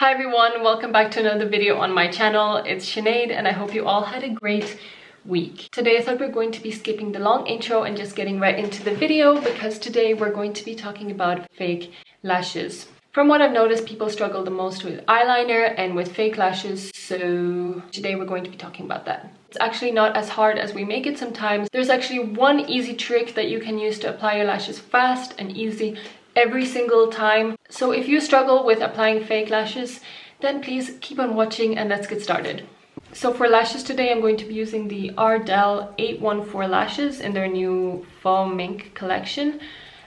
Hi everyone, welcome back to another video on my channel. It's Sinead and I hope you all had a great week. Today I thought we're going to be skipping the long intro and just getting right into the video because today we're going to be talking about fake lashes. From what I've noticed, people struggle the most with eyeliner and with fake lashes, so today we're going to be talking about that. It's actually not as hard as we make it sometimes. There's actually one easy trick that you can use to apply your lashes fast and easy every single time. So if you struggle with applying fake lashes, then please keep on watching and let's get started. So for lashes today, I'm going to be using the Ardell 814 lashes in their new Fall Mink collection.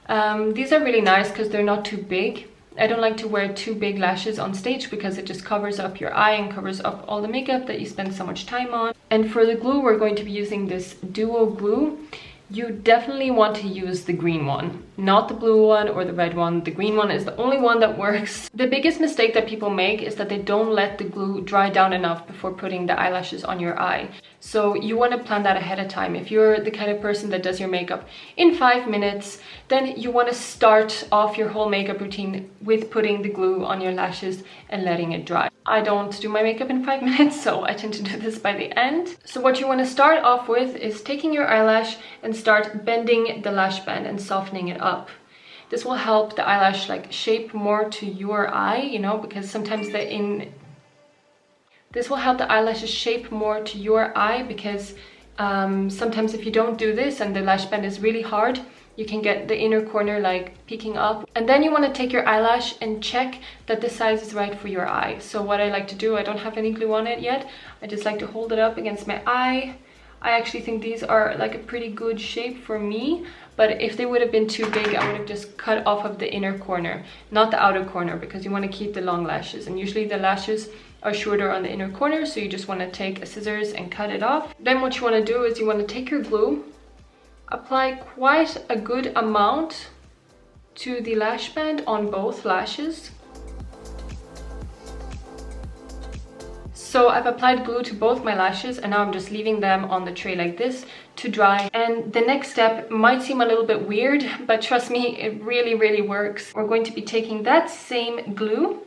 These are really nice because they're not too big. I don't like to wear too big lashes on stage because it just covers up your eye and covers up all the makeup that you spend so much time on. And for the glue, we're going to be using this duo glue. You definitely want to use the green one, not the blue one or the red one. The green one is the only one that works. The biggest mistake that people make is that they don't let the glue dry down enough before putting the eyelashes on your eye. So you want to plan that ahead of time. If you're the kind of person that does your makeup in 5 minutes, then you want to start off your whole makeup routine with putting the glue on your lashes and letting it dry. I don't do my makeup in 5 minutes, so I tend to do this by the end. So what you want to start off with is taking your eyelash and start bending the lash band and softening it up. This will help the eyelash shape more to your eye, because sometimes this will help the eyelashes shape more to your eye because sometimes if you don't do this and the lash band is really hard, you can get the inner corner peeking up. And then you want to take your eyelash and check that the size is right for your eye. So what I like to do, I don't have any glue on it yet, I just like to hold it up against my eye. I actually think these are a pretty good shape for me, but if they would have been too big, I would have just cut off of the inner corner, not the outer corner, because you want to keep the long lashes. And usually the lashes are shorter on the inner corner, so you just want to take a scissors and cut it off. Then what you want to do is you want to take your glue, apply quite a good amount to the lash band on both lashes. So I've applied glue to both my lashes and now I'm just leaving them on the tray like this to dry. And the next step might seem a little bit weird, but trust me, it really works. We're going to be taking that same glue.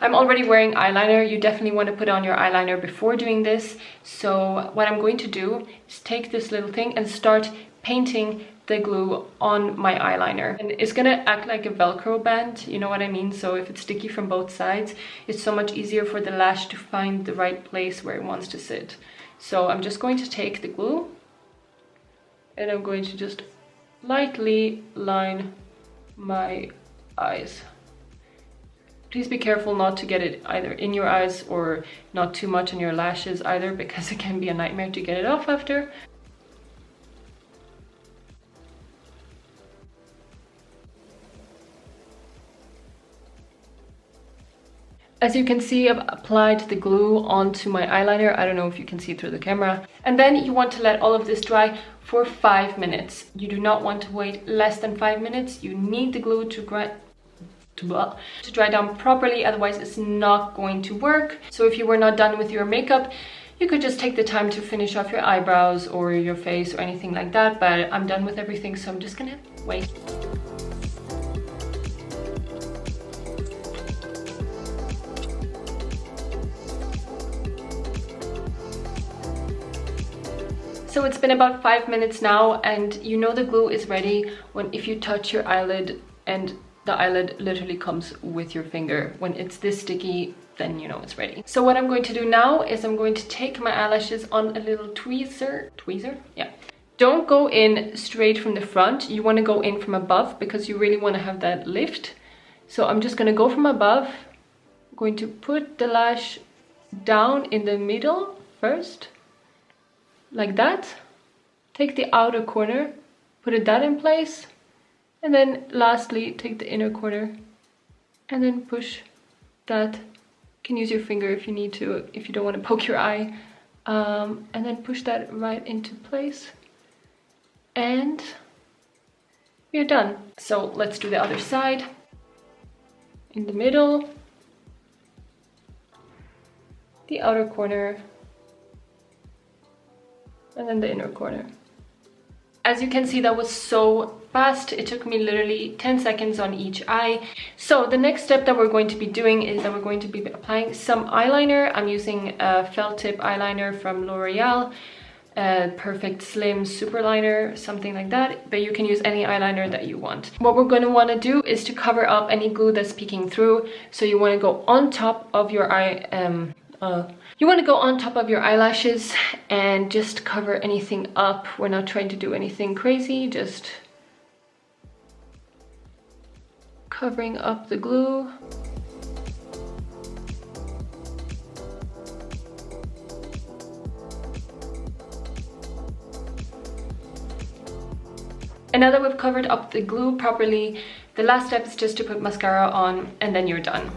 I'm already wearing eyeliner. You definitely want to put on your eyeliner before doing this. So what I'm going to do is take this little thing and start painting the glue on my eyeliner. And it's gonna act like a Velcro band, you know what I mean? So if it's sticky from both sides, it's so much easier for the lash to find the right place where it wants to sit. So I'm just going to take the glue and I'm going to just lightly line my eyes. Please be careful not to get it either in your eyes or not too much on your lashes either, because it can be a nightmare to get it off after. As you can see, I've applied the glue onto my eyeliner. I don't know if you can see through the camera. And then you want to let all of this dry for 5 minutes. You do not want to wait less than 5 minutes. You need the glue to dry down properly, otherwise it's not going to work. So if you were not done with your makeup, you could just take the time to finish off your eyebrows or your face or anything like that, but I'm done with everything, so I'm just gonna wait. So it's been about 5 minutes now, and you know the glue is ready if you touch your eyelid and the eyelid literally comes with your finger. When it's this sticky, then you know it's ready. So what I'm going to do now is I'm going to take my eyelashes on a little tweezer? Yeah. Don't go in straight from the front. You want to go in from above because you really want to have that lift. So I'm just going to go from above. I'm going to put the lash down in the middle first, like that. Take the outer corner, put that in place. And then lastly, take the inner corner and then push that. You can use your finger if you need to, if you don't want to poke your eye. And then push that right into place. And we're done. So let's do the other side. In the middle, the outer corner, and then the inner corner. As you can see, that was so fast. It took me literally 10 seconds on each eye. So the next step that we're going to be doing is that we're going to be applying some eyeliner. I'm using a felt tip eyeliner from L'Oreal, Perfect Slim Super Liner, something like that, but you can use any eyeliner that you want. What we're going to want to do is to cover up any glue that's peeking through. So you want to go on top of your eyelashes and just cover anything up. We're not trying to do anything crazy, just covering up the glue. And now that we've covered up the glue properly, the last step is just to put mascara on, and then you're done.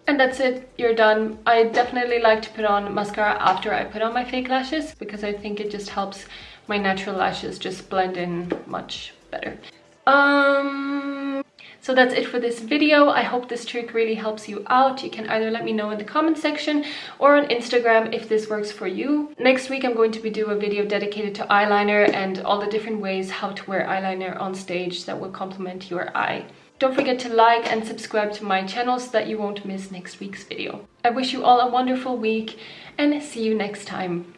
And that's it, you're done. I definitely like to put on mascara after I put on my fake lashes because I think it just helps my natural lashes just blend in much better. So that's it for this video. I hope this trick really helps you out. You can either let me know in the comment section or on Instagram if this works for you. Next week I'm going to be doing a video dedicated to eyeliner and all the different ways how to wear eyeliner on stage that will complement your eye. Don't forget to like and subscribe to my channel so that you won't miss next week's video. I wish you all a wonderful week and see you next time.